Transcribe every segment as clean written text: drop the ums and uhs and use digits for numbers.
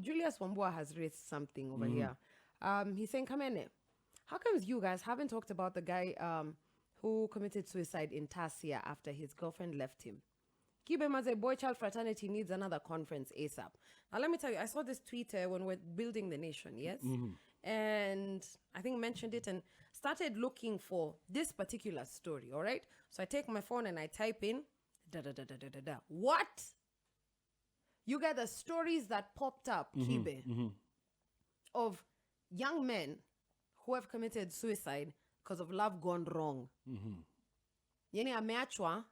Julius Wambua has raised something over here. He's saying, Kamene, how comes you guys haven't talked about the guy who committed suicide in Tasia after his girlfriend left him? Kibe Maze Boy Child Fraternity needs another conference ASAP. Now, let me tell you, I saw this tweet when we're building the nation, yes? And I think mentioned it and started looking for this particular story, all right? So I take my phone and I type in, What? You get the stories that popped up, Kibe, of young men who have committed suicide because of love gone wrong. Yeni ameachwa.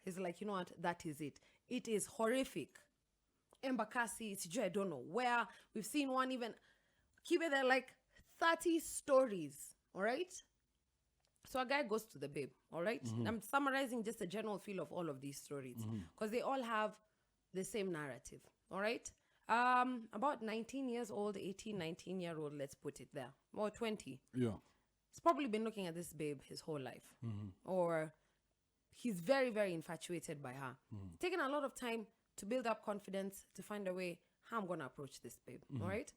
He's like, you know what? That is it. It is horrific. Embakasi, Siju, I don't know where. We've seen one even. Kibe, there are like 30 stories. All right? So a guy goes to the babe. All right? I'm summarizing just a general feel of all of these stories. Because they all have the same narrative. All right? About 19 years old, 18, 19-year-old, let's put it there. Or 20. Yeah. He's probably been looking at this babe his whole life. Or he's very, very infatuated by her. It's taken a lot of time to build up confidence, to find a way how I'm going to approach this babe, all right?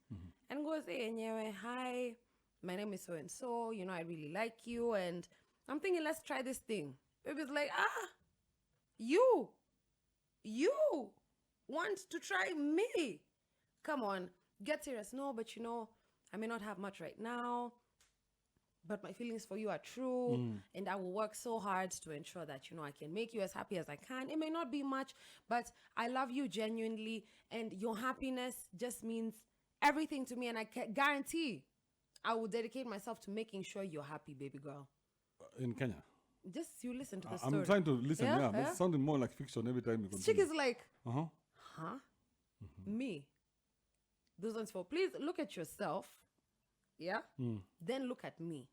And goes, hey, Nyewe, hi, my name is so-and-so, you know, I really like you, and I'm thinking, let's try this thing. Baby's like, you want to try me? Come on, get serious. No, but you know, I may not have much right now, but my feelings for you are true, and I will work so hard to ensure that, you know, I can make you as happy as I can. It may not be much, but I love you genuinely, and your happiness just means everything to me, and I can guarantee I will dedicate myself to making sure you're happy, baby girl. In Kenya? Just you listen to the story. I'm trying to listen, but it's sounding more like fiction every time you continue. Chick is like, huh? Me? Those ones for, please look at yourself. Yeah? Then look at me.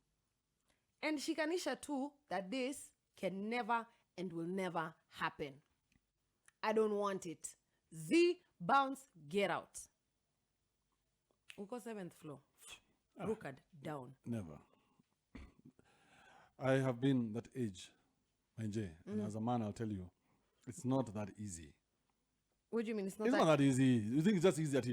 And shikanisha too that this can never and will never happen. I don't want it. Z, bounce, get out. Uko 7th floor. Rukad, down. Never. I have been that age, my J, and as a man, I'll tell you, it's not that easy. What do you mean? It's not that easy. You think it's just easy that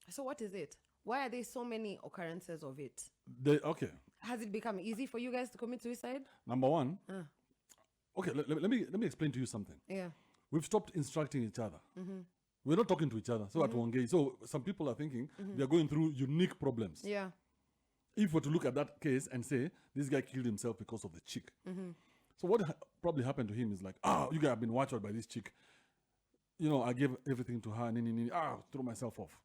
So what is it? Why are there so many occurrences of it? Okay. Has it become easy for you guys to commit suicide? Number one. Okay, let me explain to you something. Yeah. We've stopped instructing each other. We're not talking to each other. So at Wongei. So some people are thinking we are going through unique problems. Yeah. If we were to look at that case and say this guy killed himself because of the chick. So what probably happened to him is like, you guys have been watched by this chick. You know, I gave everything to her and threw myself off.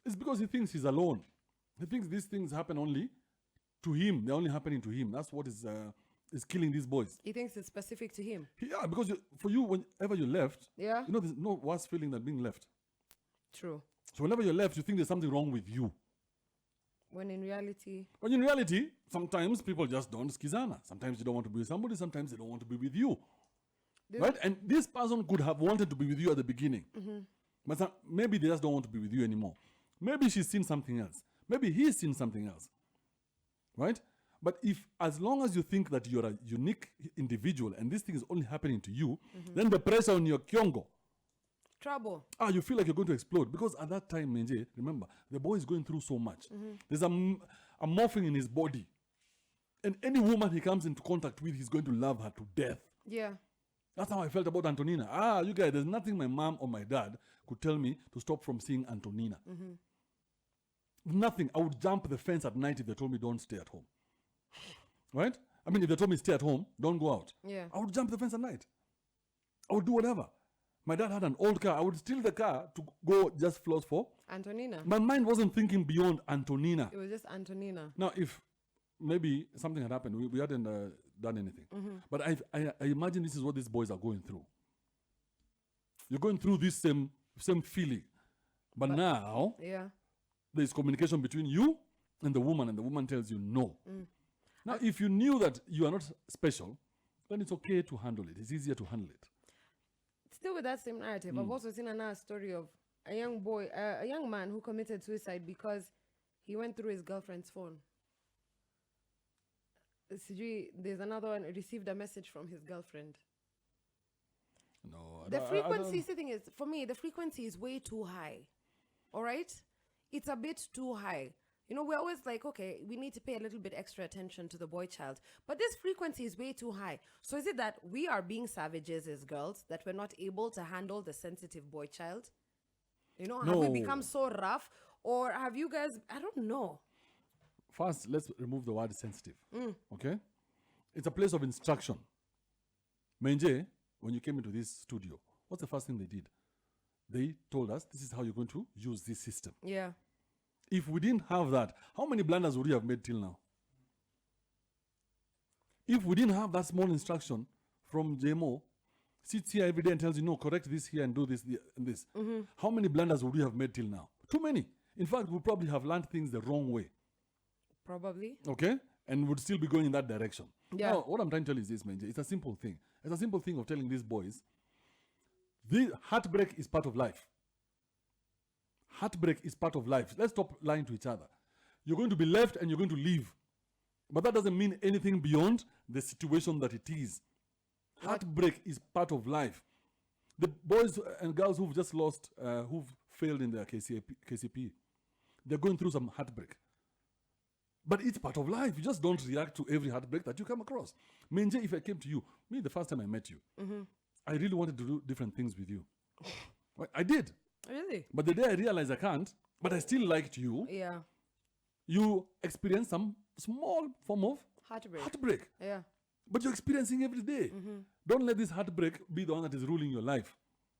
It's because he thinks he's alone. He thinks these things happen only to him. They're only happening to him. That's what is killing these boys. He thinks it's specific to him. Yeah, because for you, whenever you left, you know, there's no worse feeling than being left. True. So whenever you're left, you think there's something wrong with you. When in reality, sometimes people just don't skizana. Sometimes you don't want to be with somebody. Sometimes they don't want to be with you. Right? And this person could have wanted to be with you at the beginning. But maybe they just don't want to be with you anymore. Maybe she's seen something else. Maybe he's seen something else. Right? But as long as you think that you're a unique individual and this thing is only happening to you, then the pressure on your kyongo. Trouble. You feel like you're going to explode. Because at that time, Menje, remember, the boy is going through so much. There's a morphing in his body. And any woman he comes into contact with, he's going to love her to death. Yeah. That's how I felt about Antonina. You guys, there's nothing my mom or my dad could tell me to stop from seeing Antonina. Nothing. I would jump the fence at night if they told me don't stay at home. Right? I mean, if they told me stay at home, don't go out. Yeah. I would jump the fence at night. I would do whatever. My dad had an old car. I would steal the car to go just float for Antonina. My mind wasn't thinking beyond Antonina. It was just Antonina. Now, if maybe something had happened, we hadn't done anything. But I imagine this is what these boys are going through. You're going through this same feeling. But now, there's communication between you and the woman tells you no. Now, if you knew that you are not special, then it's okay to handle it. It's easier to handle it. Still with that same narrative, I've also seen another story of a young man who committed suicide because he went through his girlfriend's phone. There's another one, received a message from his girlfriend. No, The frequency thing is, for me, the frequency is way too high. All right? It's a bit too high. You know, we're always like, okay, we need to pay a little bit extra attention to the boy child. But this frequency is way too high. So is it that we are being savages as girls, that we're not able to handle the sensitive boy child? You know, have we become so rough? Or have you guys, I don't know. First, let's remove the word sensitive. Okay? It's a place of instruction. Menje, when you came into this studio, what's the first thing they did? They told us, this is how you're going to use this system. Yeah. If we didn't have that, how many blunders would you have made till now? If we didn't have that small instruction from JMO, sits here every day and tells you, no, correct this here and do this and this. How many blunders would you have made till now? Too many. In fact, we probably have learned things the wrong way. Probably. Okay? And would still be going in that direction. Yeah. Now, what I'm trying to tell you is this, Menje. It's a simple thing. It's a simple thing of telling these boys, the heartbreak is part of life. Heartbreak is part of life. Let's stop lying to each other. You're going to be left and you're going to leave. But that doesn't mean anything beyond the situation that it is. Heartbreak is part of life. The boys and girls who've just lost, who've failed in their KCP, they're going through some heartbreak. But it's part of life. You just don't react to every heartbreak that you come across. Menje, if I came to you, the first time I met you, I really wanted to do different things with you. I did. Really? But the day I realized I can't, but I still liked you, Yeah. you experienced some small form of heartbreak. Yeah. But you're experiencing every day. Don't let this heartbreak be the one that is ruling your life.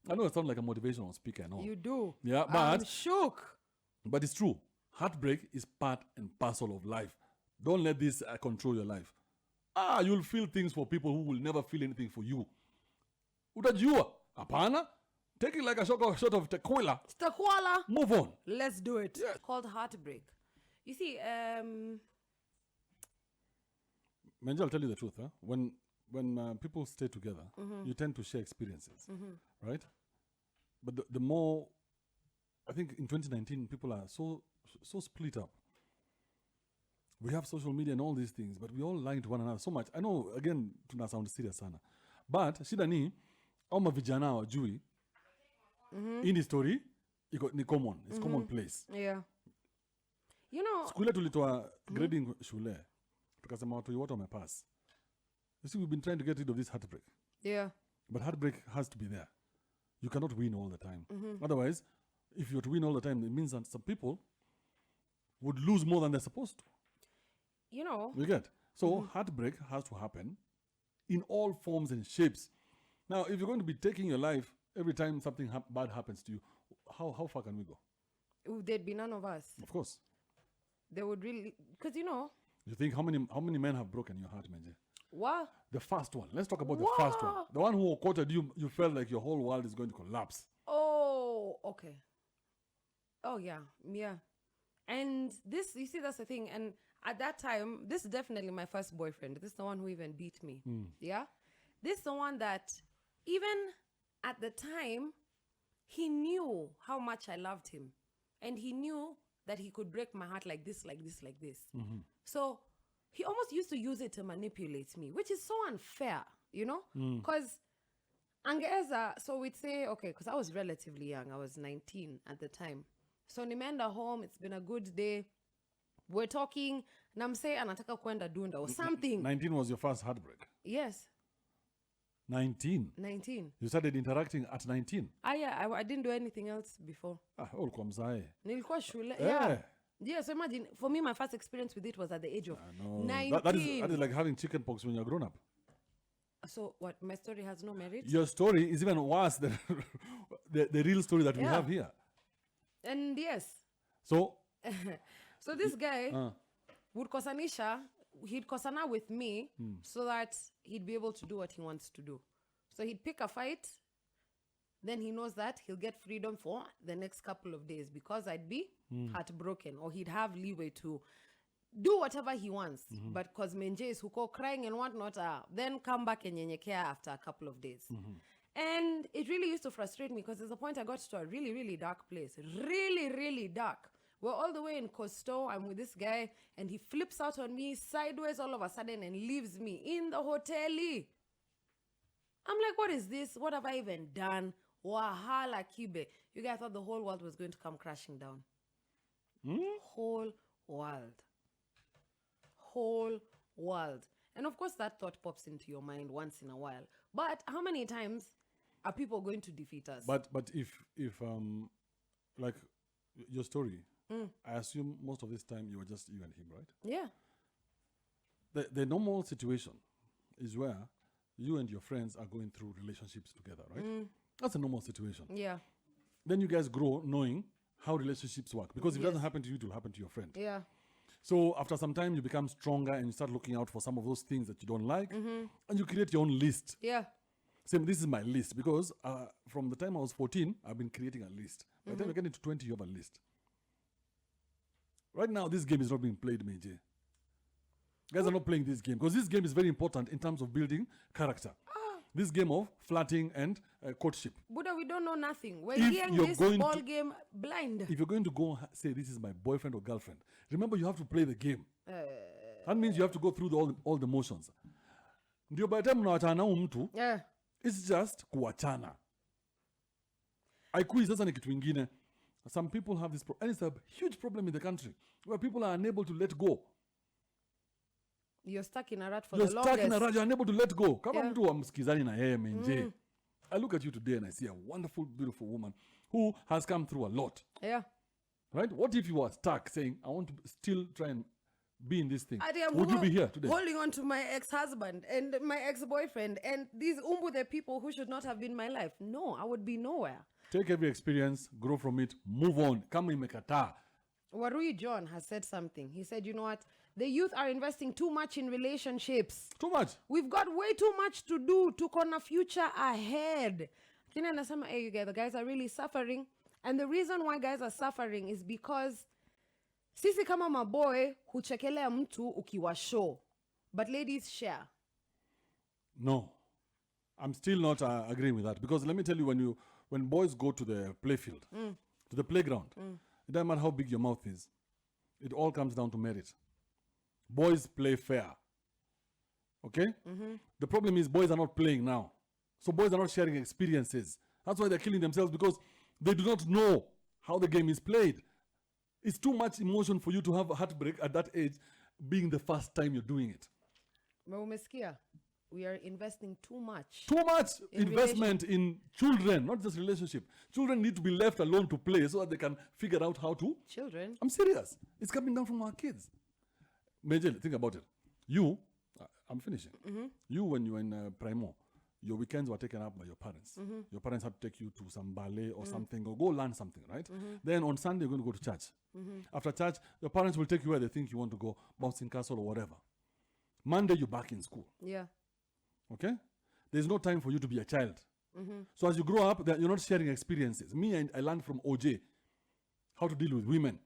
I know I sound like a motivational speaker and all. You do. Yeah, but I'm shook. But it's true. Heartbreak is part and parcel of life. Don't let this control your life. You'll feel things for people who will never feel anything for you. Utajua. Apana. Take it like a shot of tequila. Tequila. Move on. Let's do it. Yes. Called heartbreak. You see, Menje, I'll tell you the truth. Huh? When people stay together, you tend to share experiences, right? But the more, I think in 2019, people are so split up. We have social media and all these things, but we all lying to one another so much. I know, again, tuna sound serious sana. But shida ni, au mavijana wajui, ini story, ni common. It's commonplace. yeah. You know, Skule tulitoa grading shule. Tukasema watu wote wamepass. You see, we've been trying to get rid of this heartbreak. yeah. But heartbreak has to be there. You cannot win all the time. Otherwise, if you're to win all the time, it means that some people would lose more than they're supposed to. You know. You get? So heartbreak has to happen in all forms and shapes. Now, if you're going to be taking your life every time something bad happens to you, how far can we go? There'd be none of us. Of course. They would really, because you know. You think how many men have broken your heart, Menje? What? The first one. Let's talk about the first one. The one who quoted you felt like your whole world is going to collapse. Oh, okay. Oh, yeah. Yeah. And this, you see, that's the thing. And at that time, this is definitely my first boyfriend. This is the one who even beat me. Yeah? This is the one that, even at the time, he knew how much I loved him. And he knew that he could break my heart like this, like this, like this. So he almost used to use it to manipulate me, which is so unfair, you know? Because angeza, so we'd say, okay, because I was relatively young. I was 19 at the time. So nimeenda home, it's been a good day. We're talking, namse anataka kwenda dunda or something. 19 was your first heartbreak? Yes. 19? 19. You started interacting at 19? Yeah, I didn't do anything else before. Ulikuwa mzae. Nilikuwa shule. Yeah. Yeah, so imagine, for me, my first experience with it was at the age of 19. That is like having chicken pox when you're grown up. So what, my story has no merit? Your story is even worse than the real story that we have here. And yes. So? So this guy would kosanisha, he'd kosana with me so that he'd be able to do what he wants to do. So he'd pick a fight, then he knows that he'll get freedom for the next couple of days because I'd be heartbroken, or he'd have leeway to do whatever he wants. But because Menje is huko crying and whatnot, then come back and nyenyekea after a couple of days. And it really used to frustrate me because there's a point I got to a really, really dark place. Really, really dark. We're all the way in Costo. I'm with this guy and he flips out on me sideways all of a sudden and leaves me in the hotel. I'm like, what is this? What have I even done? Wahala Kibe. You guys thought the whole world was going to come crashing down. Whole world. Whole world. And of course, that thought pops into your mind once in a while. But how many times are people going to defeat us? But if like your story, I assume most of this time you were just you and him, right? Yeah. The normal situation is where you and your friends are going through relationships together, right? That's a normal situation. Yeah. Then you guys grow knowing how relationships work. Because if it doesn't happen to you, it will happen to your friend. Yeah. So after some time, you become stronger and you start looking out for some of those things that you don't like. And you create your own list. Yeah. Same, this is my list. Because from the time I was 14, I've been creating a list. By the time you get into 20, you have a list. Right now, this game is not being played, Meiji. Guys are not playing this game. Because this game is very important in terms of building character. This game of flirting and courtship. Buddha, we don't know nothing. We're If playing you're this going ball to- game blind. If you're going to go say, this is my boyfriend or girlfriend, remember you have to play the game. That means you have to go through all the motions. Ndio by the time unawachana na mtu, Yeah. it's just kuachana. Haikui sasa ni kitu ingine. Some people have this and it's a huge problem in the country where people are unable to let go. You're stuck in a rut for You're the stuck longest. in a rut, you're unable to let go. Kama Yeah. mtu wa msikizani na yeye menje. I look at you today and I see a wonderful, beautiful woman who has come through a lot. Yeah. Right? What if you were stuck saying, I want to still try and be in this thing? Adi, I'm Would you be here today? holding on to my ex-husband and my ex-boyfriend and these the people who should not have been my life? No, I would be nowhere. Take every experience, grow from it, move on. Kama imekataa. Warui John has said something. He said, you know what? The youth are investing too much in relationships. Too much. We've got way too much to do to con a future ahead. Kina nasema, hey, you guys, the guys are really suffering. And the reason why guys are suffering is because sisi kama maboy huchekelea mtu ukiwa show. But ladies share. No. I'm still not agreeing with that. Because let me tell you, when boys go to the playfield, to the playground, it doesn't matter how big your mouth is. It all comes down to merit. Boys play fair. Okay? The problem is boys are not playing now. So boys are not sharing experiences. That's why they're killing themselves, because they do not know how the game is played. It's too much emotion for you to have a heartbreak at that age, being the first time you're doing it. Umesikia? We are investing too much. Too much investment in children, not just relationship. Children need to be left alone to play so that they can figure out how to. Children? I'm serious. It's coming down from our kids. Major, think about it. You, I'm finishing. You, when you were in Primo, your weekends were taken up by your parents. Your parents had to take you to some ballet or something, or go learn something, right? Then on Sunday, you're going to go to church. After church, your parents will take you where they think you want to go, bouncing castle or whatever. Monday, you're back in school. Yeah. Okay? There's no time for you to be a child. So as you grow up, you're not sharing experiences. I learned from OJ how to deal with women.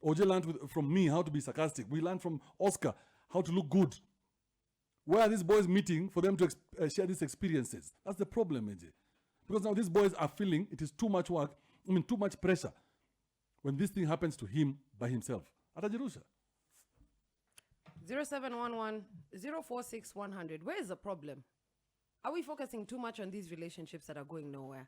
OJ learned from me how to be sarcastic. We learned from Oscar how to look good. Where are these boys meeting for them to share these experiences? That's the problem, AJ. Because now these boys are feeling it is too much work, too much pressure when this thing happens to him by himself. Atajirusha. 0711 046 100. Where is the problem? Are we focusing too much on these relationships that are going nowhere?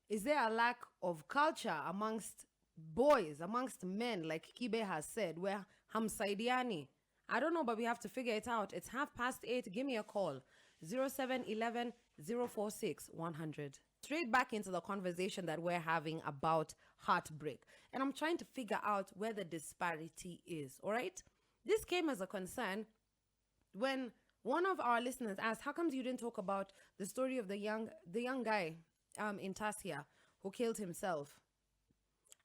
Is there a lack of culture amongst boys, amongst men, like Kibe has said, where hamsaidiani? I don't know, but we have to figure it out. It's 8:30. Give me a call. 0711 046 100. Straight back into the conversation that we're having about heartbreak. And I'm trying to figure out where the disparity is, all right? This came as a concern when one of our listeners asked, how comes you didn't talk about the story of the young guy in Tasia who killed himself?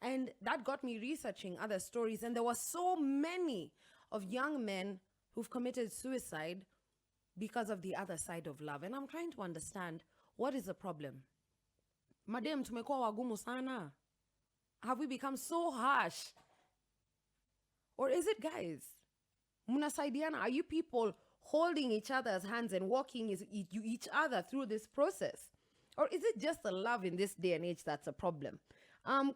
And that got me researching other stories. And there were so many of young men who've committed suicide because of the other side of love. And I'm trying to understand, what is the problem? Madam, tumekuwa wagumu sana. Have we become so harsh? Or is it, guys? Munasaidiana, are you people holding each other's hands and walking each other through this process? Or is it just the love in this day and age that's a problem?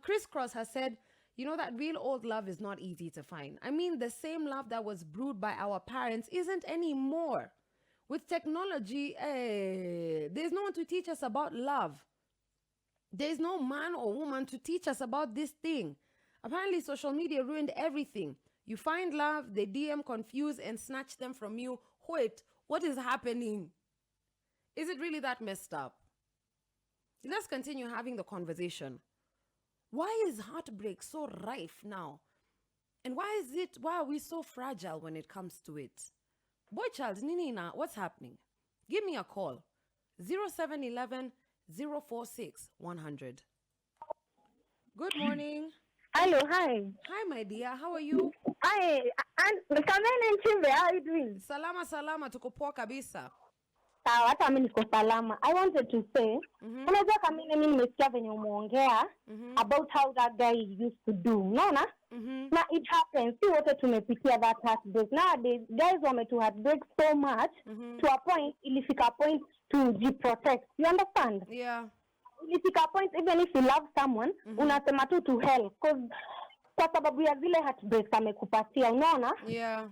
Chris Cross has said, you know, that real old love is not easy to find. I mean, the same love that was brewed by our parents isn't anymore. With technology, there's no one to teach us about love. There's no man or woman to teach us about this thing. Apparently, social media ruined everything. You find love, they DM, confuse, and snatch them from you. Wait, what is happening? Is it really that messed up? Let's continue having the conversation. Why is heartbreak so rife now? And why are we so fragile when it comes to it? Boy child, Ninina, what's happening? Give me a call. 0711 046 100. Good morning. Hello, hi. Hi, my dear. How are you? Hi, and Kamene and Kibe, how are you doing? Salama, tuko poa kabisa. Sawa, hata mimi niko salama. I wanted to say, unajua Kamene mimi nimesikia venye umeongea about how that guy used to do. Unaona? Na it happens. Si wote tumepitia that heartbreak. Nowadays, guys wame to heartbreak so much to a point, ilifika a point to protect. You understand? Yeah. Ilifika a point, even if you love someone, unasema tu to help. Kwa sababu ya zile heartbreaks amekupatia, unaona? Yeah.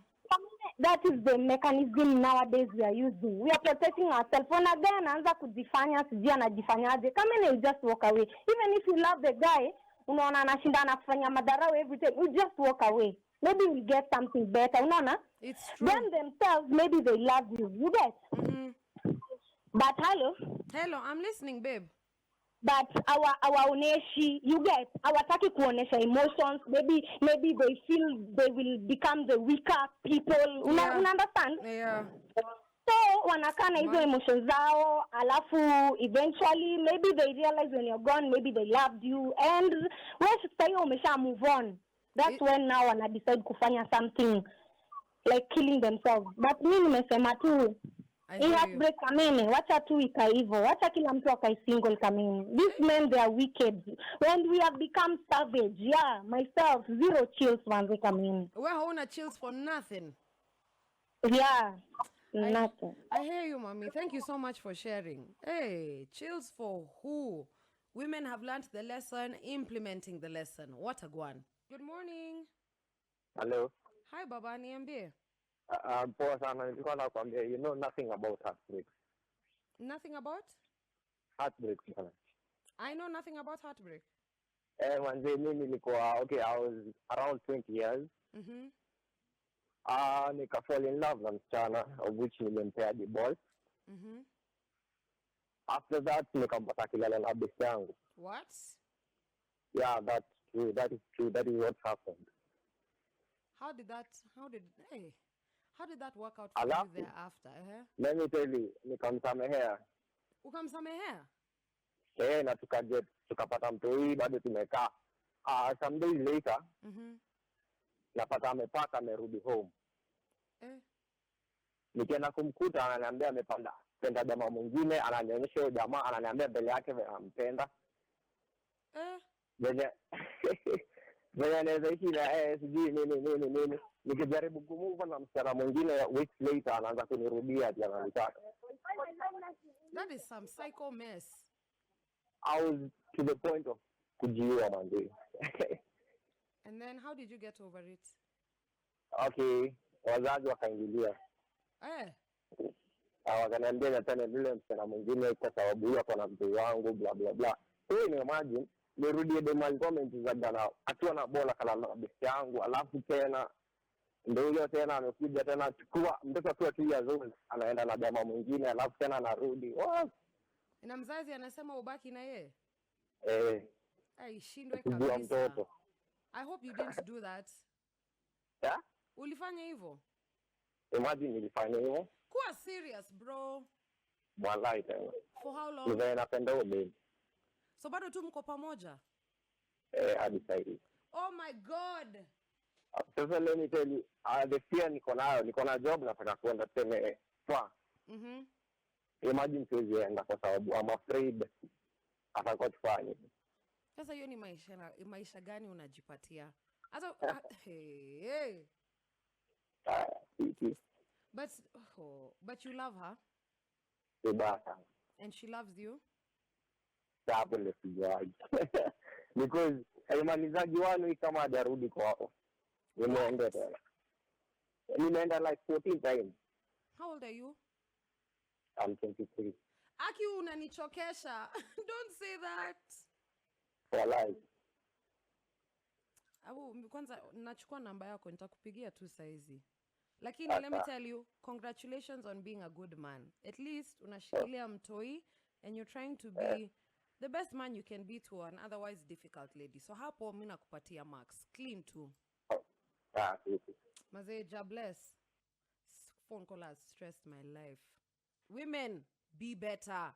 That is the mechanism nowadays we are using. We are protecting ourselves. When a guy anaanza kujifanya, sijui anajifanyaje, Kamene will just walk away. Even if you love the guy, unaona anashinda anafanya madharau every time, you just walk away. Maybe we'll get something better, unaona? It's true. Then themselves, maybe they love you. You get? But hello? Hello, I'm listening, babe. But our oneshi, you get, hawataki kuonesha emotions. Maybe they feel they will become the weaker people. Una understand? Yeah. So wanakaa na hizo emotions zao, alafu eventually maybe they realize when you're gone, maybe they loved you, and wewe sasa hiyo umesha move on. That's when now wana decide kufanya something like killing themselves. But mimi nimesema tu heartbreak Kamene, wacha tu ikaivo, wacha kila mtu akai single Kamene. These men, they are wicked. When we have become savage, yeah, myself, zero chills manze Kamene. We're hauna chills for nothing. Yeah, nothing. I hear you, mommy. Thank you so much for sharing. Hey, chills for who? Women have learned the lesson, implementing the lesson. What a guan. Good morning. Hello. Hi, Baba, niambie. Poa sana, nilikuwa nakwambia, you know nothing about heartbreak. Nothing about? Heartbreak sana. I know nothing about heartbreak. Manze mimi nilikuwa, okay, I was around 20 years. Nika fall in love na msichana, of which nilimpea divorce. After that, nikampata kilala na best yangu. What? Yeah, that's true. That is true. That is what happened. How did that work out for you thereafter? Let me tell you, nikamsamehea. Ukamsamehea? Na tukapata mtoi, bado tumekaa. Some days later, napata amepaka, amerudi home. Nikienda kumkuta, ananiambia amependa jamaa mwingine, ananionyesha huyo jamaa, ananiambia mbele yake anampenda. Venye anaweza ishi na sijui nini. Nikijaribu kumove na msichana mwingine, weeks later anaanza kunirudia ati ananitaka. That is some psycho mess. I was to the point of kujiua manzi. And then how did you get over it? Okay, wazazi wakaingilia. Wakaniambia nataka nile msichana mwingine kwa sababu huyo ako na mtu wangu bla bla bla. So ni imagine nirudie demand comment za jana akiwa na bola kala na best yangu, alafu tena ndio huyo tena amekuja tena chukua mtoto akiwa 2 years old anaenda na jamaa mwingine, alafu tena anarudi. Na mzazi anasema ubaki na yeye? Shindwe kabisa. Mtoto. I hope you didn't do that. Yeah? Ulifanya hivyo? Imagine nilifanya hivyo. Kuwa serious, bro. Wallahi tena. For how long? Ndio napenda wewe. So bado tu mko pamoja? Hadi sasa. Oh my God. Sasa let me tell you, the fear niko na job nataka kwenda tena kwa. Imagine siwezi enda kwa sababu I'm afraid atakuwa tufanye. Sasa hiyo ni maisha gani unajipatia? Hata But you love her? Sibasa. And she loves you? Double sijaji. Because alimalizaji wanu kama hajarudi kwao. Nimeenda tena. Nimeenda like 14 times. How old are you? I'm 23. Aki unanichokesha. Don't say that. For life. Kwanza nachukua namba yako nitakupigia tu saizi. Lakini let me tell you, congratulations on being a good man. At least unashikilia mtoi and you're trying to be the best man you can be to an otherwise difficult lady. So hapo mimi nakupatia marks. Clean too. Mazee, God bless. Phone call has stressed my life. Women, be better.